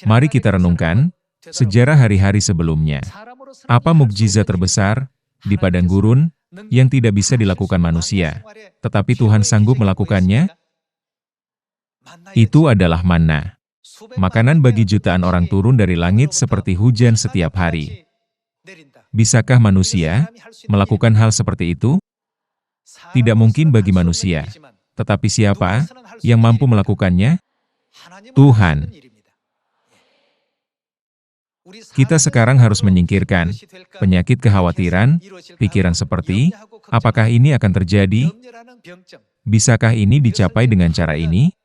Mari kita renungkan sejarah hari-hari sebelumnya. Apa mukjizat terbesar di padang gurun yang tidak bisa dilakukan manusia, tetapi Tuhan sanggup melakukannya? Itu adalah manna. Makanan bagi jutaan orang turun dari langit seperti hujan setiap hari. Bisakah manusia melakukan hal seperti itu? Tidak mungkin bagi manusia. Tetapi siapa yang mampu melakukannya? Tuhan. Kita sekarang harus menyingkirkan penyakit kekhawatiran, pikiran seperti, apakah ini akan terjadi? Bisakah ini dicapai dengan cara ini?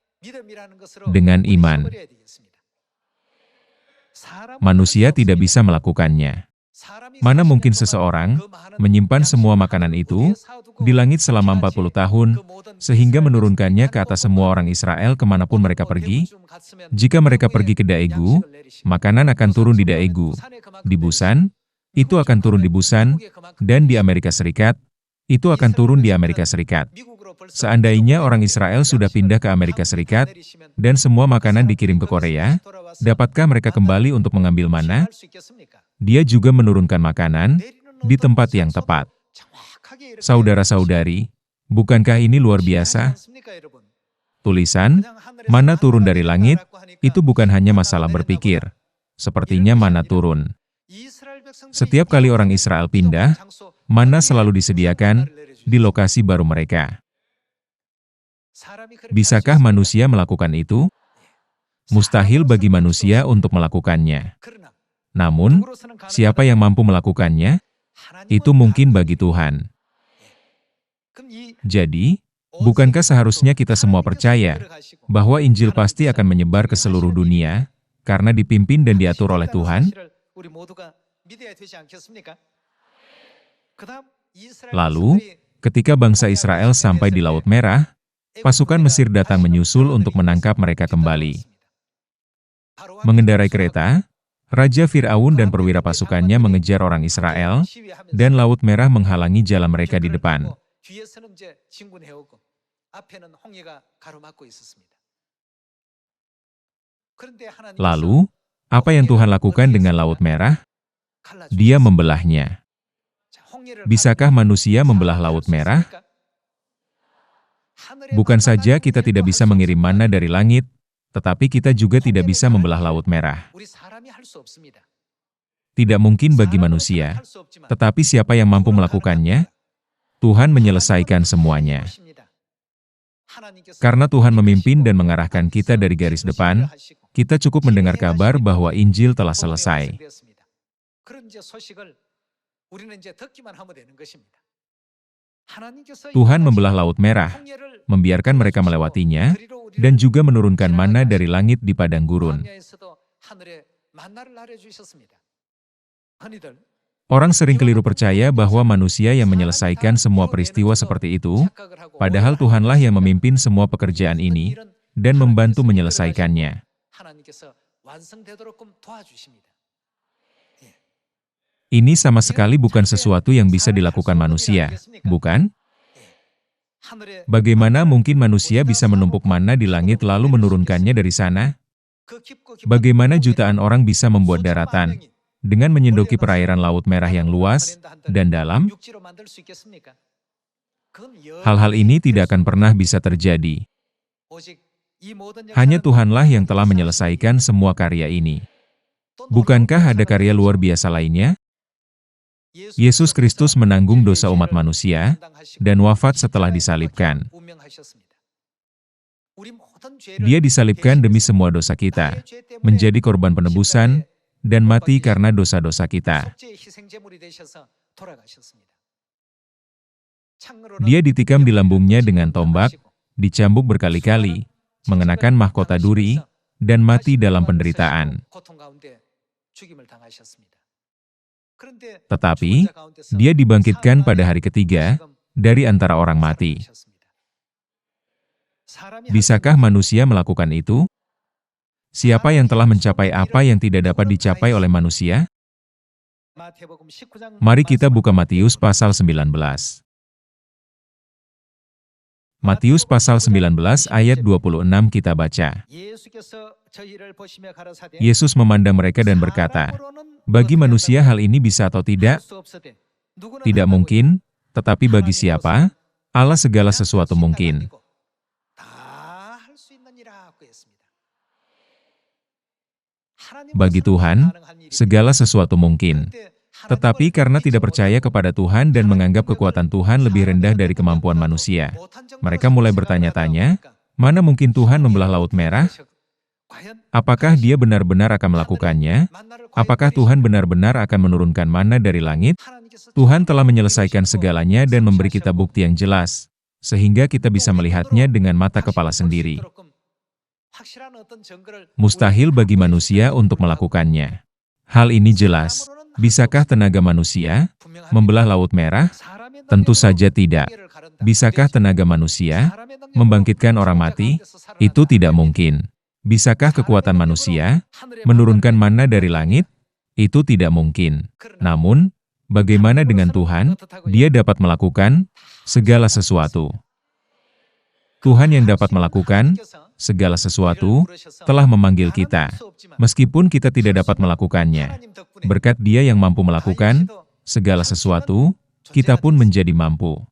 Dengan iman. Manusia tidak bisa melakukannya. Mana mungkin seseorang menyimpan semua makanan itu di langit selama 40 tahun, sehingga menurunkannya ke atas semua orang Israel kemanapun mereka pergi? Jika mereka pergi ke Daegu, makanan akan turun di Daegu. Di Busan, itu akan turun di Busan, dan di Amerika Serikat, itu akan turun di Amerika Serikat. Seandainya orang Israel sudah pindah ke Amerika Serikat, dan semua makanan dikirim ke Korea, dapatkah mereka kembali untuk mengambil mana? Dia juga menurunkan makanan di tempat yang tepat. Saudara-saudari, bukankah ini luar biasa? Tulisan, mana turun dari langit, itu bukan hanya masalah berpikir. Sepertinya mana turun. Setiap kali orang Israel pindah, mana selalu disediakan di lokasi baru mereka. Bisakah manusia melakukan itu? Mustahil bagi manusia untuk melakukannya. Namun, siapa yang mampu melakukannya? Itu mungkin bagi Tuhan. Jadi, bukankah seharusnya kita semua percaya bahwa Injil pasti akan menyebar ke seluruh dunia karena dipimpin dan diatur oleh Tuhan? Lalu, ketika bangsa Israel sampai di Laut Merah, pasukan Mesir datang menyusul untuk menangkap mereka kembali. Mengendarai kereta, Raja Fir'aun dan perwira pasukannya mengejar orang Israel, dan Laut Merah menghalangi jalan mereka di depan. Lalu, apa yang Tuhan lakukan dengan Laut Merah? Dia membelahnya. Bisakah manusia membelah Laut Merah? Bukan saja kita tidak bisa mengirim manna dari langit, tetapi kita juga tidak bisa membelah Laut Merah. Tidak mungkin bagi manusia, tetapi siapa yang mampu melakukannya? Tuhan menyelesaikan semuanya. Karena Tuhan memimpin dan mengarahkan kita dari garis depan, kita cukup mendengar kabar bahwa Injil telah selesai. Tuhan membelah Laut Merah, membiarkan mereka melewatinya, dan juga menurunkan manna dari langit di padang gurun. Orang sering keliru percaya bahwa manusia yang menyelesaikan semua peristiwa seperti itu, padahal Tuhanlah yang memimpin semua pekerjaan ini, dan membantu menyelesaikannya. Ini sama sekali bukan sesuatu yang bisa dilakukan manusia, bukan? Bagaimana mungkin manusia bisa menumpuk manna di langit lalu menurunkannya dari sana? Bagaimana jutaan orang bisa membuat daratan dengan menyendoki perairan Laut Merah yang luas dan dalam? Hal-hal ini tidak akan pernah bisa terjadi. Hanya Tuhanlah yang telah menyelesaikan semua karya ini. Bukankah ada karya luar biasa lainnya? Yesus Kristus menanggung dosa umat manusia dan wafat setelah disalibkan. Dia disalibkan demi semua dosa kita, menjadi korban penebusan, dan mati karena dosa-dosa kita. Dia ditikam di lambungnya dengan tombak, dicambuk berkali-kali, mengenakan mahkota duri, dan mati dalam penderitaan. Tetapi, dia dibangkitkan pada hari ketiga dari antara orang mati. Bisakah manusia melakukan itu? Siapa yang telah mencapai apa yang tidak dapat dicapai oleh manusia? Mari kita buka Matius pasal 19. Matius pasal 19 ayat 26 kita baca. Yesus memandang mereka dan berkata, "Bagi manusia hal ini bisa atau tidak? Tidak mungkin, tetapi bagi siapa? Allah segala sesuatu mungkin." Bagi Tuhan, segala sesuatu mungkin. Tetapi karena tidak percaya kepada Tuhan dan menganggap kekuatan Tuhan lebih rendah dari kemampuan manusia, mereka mulai bertanya-tanya, mana mungkin Tuhan membelah Laut Merah? Apakah Dia benar-benar akan melakukannya? Apakah Tuhan benar-benar akan menurunkan mana dari langit? Tuhan telah menyelesaikan segalanya dan memberi kita bukti yang jelas, sehingga kita bisa melihatnya dengan mata kepala sendiri. Mustahil bagi manusia untuk melakukannya. Hal ini jelas. Bisakah tenaga manusia membelah Laut Merah? Tentu saja tidak. Bisakah tenaga manusia membangkitkan orang mati? Itu tidak mungkin. Bisakah kekuatan manusia menurunkan mana dari langit? Itu tidak mungkin. Namun, bagaimana dengan Tuhan? Dia dapat melakukan segala sesuatu. Tuhan yang dapat melakukan segala sesuatu telah memanggil kita, meskipun kita tidak dapat melakukannya. Berkat Dia yang mampu melakukan segala sesuatu, kita pun menjadi mampu.